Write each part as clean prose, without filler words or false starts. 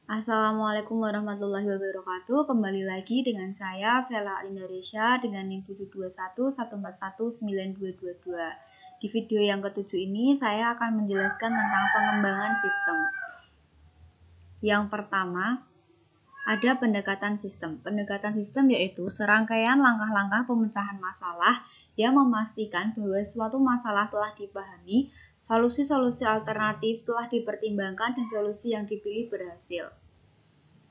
Assalamualaikum warahmatullahi wabarakatuh. Kembali lagi dengan saya Sela Alindaresya dengan NIM 721141922. Di video yang ketujuh ini saya akan menjelaskan tentang pengembangan sistem. Yang pertama, ada pendekatan sistem. Pendekatan sistem yaitu serangkaian langkah-langkah pemecahan masalah yang memastikan bahwa suatu masalah telah dipahami, solusi-solusi alternatif telah dipertimbangkan, dan solusi yang dipilih berhasil.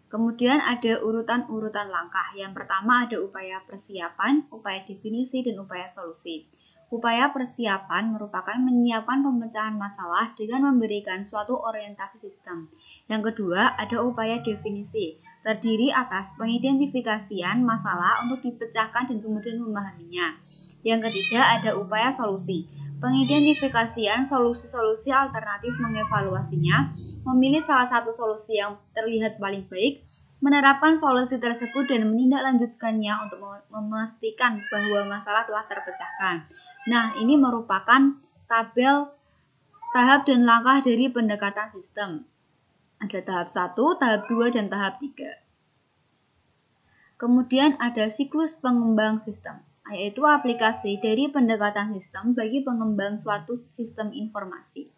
Kemudian ada urutan-urutan langkah. Yang pertama ada upaya persiapan, upaya definisi, dan upaya solusi. Upaya persiapan merupakan menyiapkan pemecahan masalah dengan memberikan suatu orientasi sistem. Yang kedua ada upaya definisi, terdiri atas pengidentifikasian masalah untuk dipecahkan dan kemudian memahaminya. Yang ketiga ada upaya solusi, pengidentifikasian solusi-solusi alternatif, mengevaluasinya, memilih salah satu solusi yang terlihat paling baik, menerapkan solusi tersebut dan menindaklanjutkannya untuk memastikan bahwa masalah telah terpecahkan. Nah, ini merupakan tabel tahap dan langkah dari pendekatan sistem. Ada tahap 1, tahap 2, dan tahap 3. Kemudian ada siklus pengembang sistem, yaitu aplikasi dari pendekatan sistem bagi pengembang suatu sistem informasi.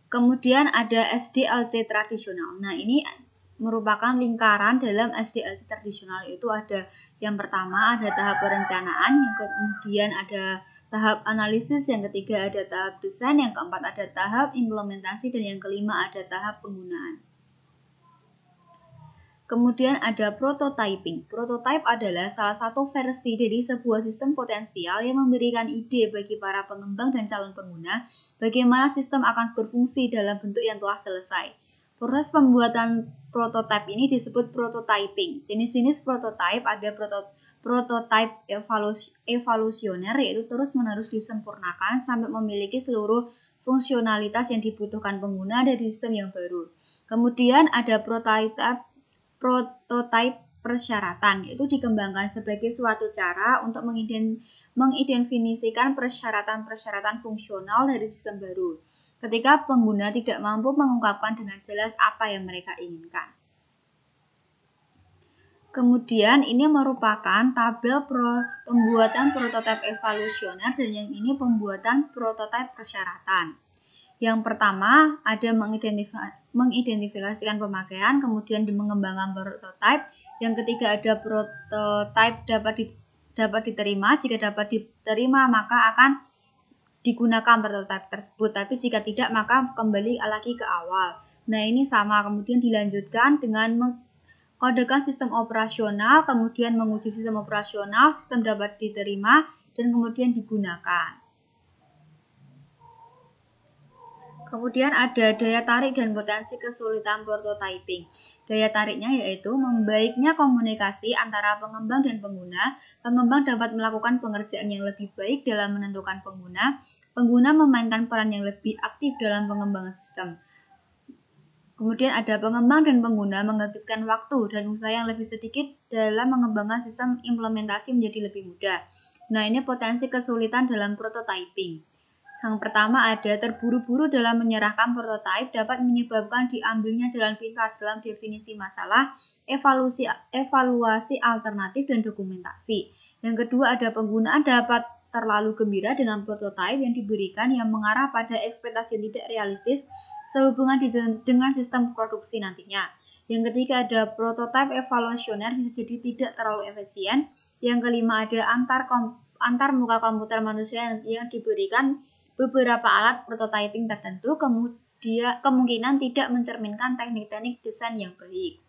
Kemudian ada SDLC tradisional. Nah, ini merupakan lingkaran dalam SDLC tradisional, yaitu ada yang pertama ada tahap perencanaan, yang kemudian ada tahap analisis, yang ketiga ada tahap desain, yang keempat ada tahap implementasi, dan yang kelima ada tahap penggunaan. Kemudian ada prototyping. Prototype adalah salah satu versi dari sebuah sistem potensial yang memberikan ide bagi para pengembang dan calon pengguna bagaimana sistem akan berfungsi dalam bentuk yang telah selesai. Proses pembuatan prototype ini disebut prototyping. Jenis-jenis prototype ada prototype evolusioner, yaitu terus-menerus disempurnakan sampai memiliki seluruh fungsionalitas yang dibutuhkan pengguna dari sistem yang baru. Kemudian ada prototype persyaratan, yaitu dikembangkan sebagai suatu cara untuk mengidentifikasikan persyaratan-persyaratan fungsional dari sistem baru ketika pengguna tidak mampu mengungkapkan dengan jelas apa yang mereka inginkan. Kemudian ini merupakan tabel pembuatan prototipe evolusioner, dan yang ini pembuatan prototipe persyaratan. Yang pertama ada mengidentifikasikan pemakaian, kemudian mengembangkan prototipe. Yang ketiga ada prototipe dapat diterima. Jika dapat diterima maka akan digunakan prototipe tersebut, tapi jika tidak maka kembali lagi ke awal. Nah, ini sama, kemudian dilanjutkan dengan mengkodekan sistem operasional, kemudian menguji sistem operasional, sistem dapat diterima, dan kemudian digunakan. Kemudian ada daya tarik dan potensi kesulitan prototyping. Daya tariknya yaitu membaiknya komunikasi antara pengembang dan pengguna. Pengembang dapat melakukan pengerjaan yang lebih baik dalam menentukan pengguna. Pengguna memainkan peran yang lebih aktif dalam pengembangan sistem. Kemudian ada pengembang dan pengguna menghabiskan waktu dan usaha yang lebih sedikit dalam mengembangkan sistem implementasi menjadi lebih mudah. Nah, ini potensi kesulitan dalam prototyping. Yang pertama ada terburu-buru dalam menyerahkan prototipe dapat menyebabkan diambilnya jalan pintas dalam definisi masalah, evaluasi alternatif, dan dokumentasi. Yang kedua ada penggunaan dapat terlalu gembira dengan prototipe yang diberikan yang mengarah pada ekspektasi tidak realistis sehubungan dengan sistem produksi nantinya. Yang ketiga ada prototipe evolusioner, bisa jadi tidak terlalu efisien. Yang kelima ada antar muka komputer manusia yang diberikan beberapa alat prototyping tertentu, kemudian kemungkinan tidak mencerminkan teknik-teknik desain yang baik.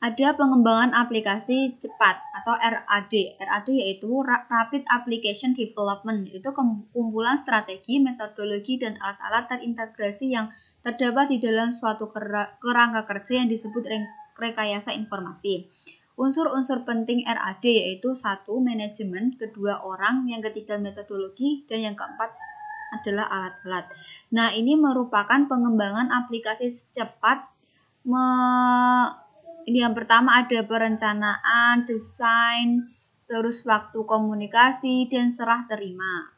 Ada pengembangan aplikasi cepat atau RAD. RAD yaitu Rapid Application Development, itu kumpulan strategi, metodologi, dan alat-alat terintegrasi yang terdapat di dalam suatu kerangka kerja yang disebut rekayasa informasi. Unsur-unsur penting RAD yaitu 1. Manajemen, kedua orang, yang ketiga metodologi, dan yang keempat adalah alat-alat. Nah, ini merupakan pengembangan aplikasi cepat. Yang pertama ada perencanaan, desain, terus waktu komunikasi, dan serah terima.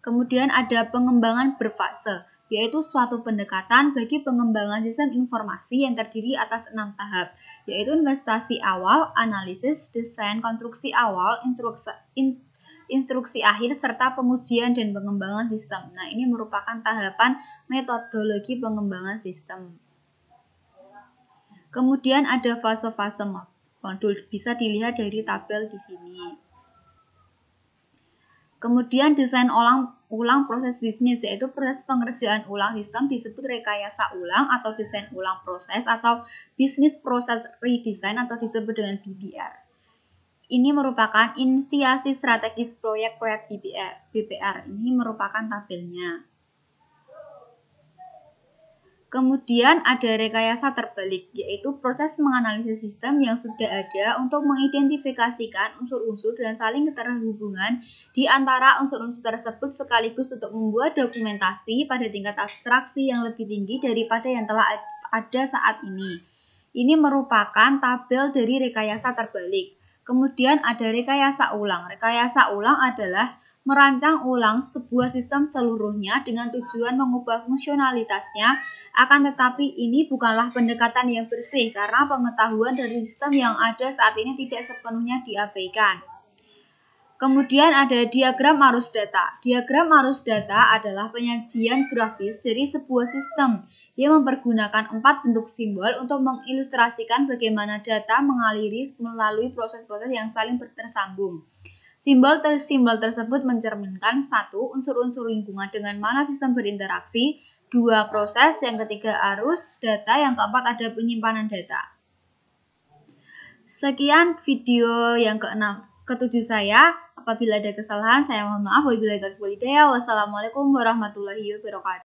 Kemudian ada pengembangan berfase. yaitu suatu pendekatan bagi pengembangan sistem informasi yang terdiri atas 6 tahap, yaitu investasi awal, analisis, desain, konstruksi awal, instruksi akhir, serta pengujian dan pengembangan sistem. Nah, ini merupakan tahapan metodologi pengembangan sistem. Kemudian ada fase-fase modul, bisa dilihat dari tabel di sini. Kemudian desain ulang proses bisnis, yaitu proses pengerjaan ulang sistem disebut rekayasa ulang atau desain ulang proses atau business process redesign atau disebut dengan BPR. Ini merupakan inisiasi strategis proyek-proyek BPR. Ini merupakan tabelnya. Kemudian ada rekayasa terbalik, yaitu proses menganalisis sistem yang sudah ada untuk mengidentifikasikan unsur-unsur dan saling keterhubungan di antara unsur-unsur tersebut sekaligus untuk membuat dokumentasi pada tingkat abstraksi yang lebih tinggi daripada yang telah ada saat ini. Ini merupakan tabel dari rekayasa terbalik. Kemudian ada rekayasa ulang. Rekayasa ulang adalah merancang ulang sebuah sistem seluruhnya dengan tujuan mengubah fungsionalitasnya, akan tetapi ini bukanlah pendekatan yang bersih karena pengetahuan dari sistem yang ada saat ini tidak sepenuhnya diabaikan. Kemudian ada diagram arus data. Diagram arus data adalah penyajian grafis dari sebuah sistem yang mempergunakan 4 bentuk simbol untuk mengilustrasikan bagaimana data mengaliri melalui proses-proses yang saling tersambung. Simbol tersebut mencerminkan 1. Unsur-unsur lingkungan dengan mana sistem berinteraksi, 2. Proses, yang ketiga arus data, yang keempat ada penyimpanan data. Sekian video yang ke-7 saya. Apabila ada kesalahan, saya mohon maaf. Wassalamualaikum warahmatullahi wabarakatuh.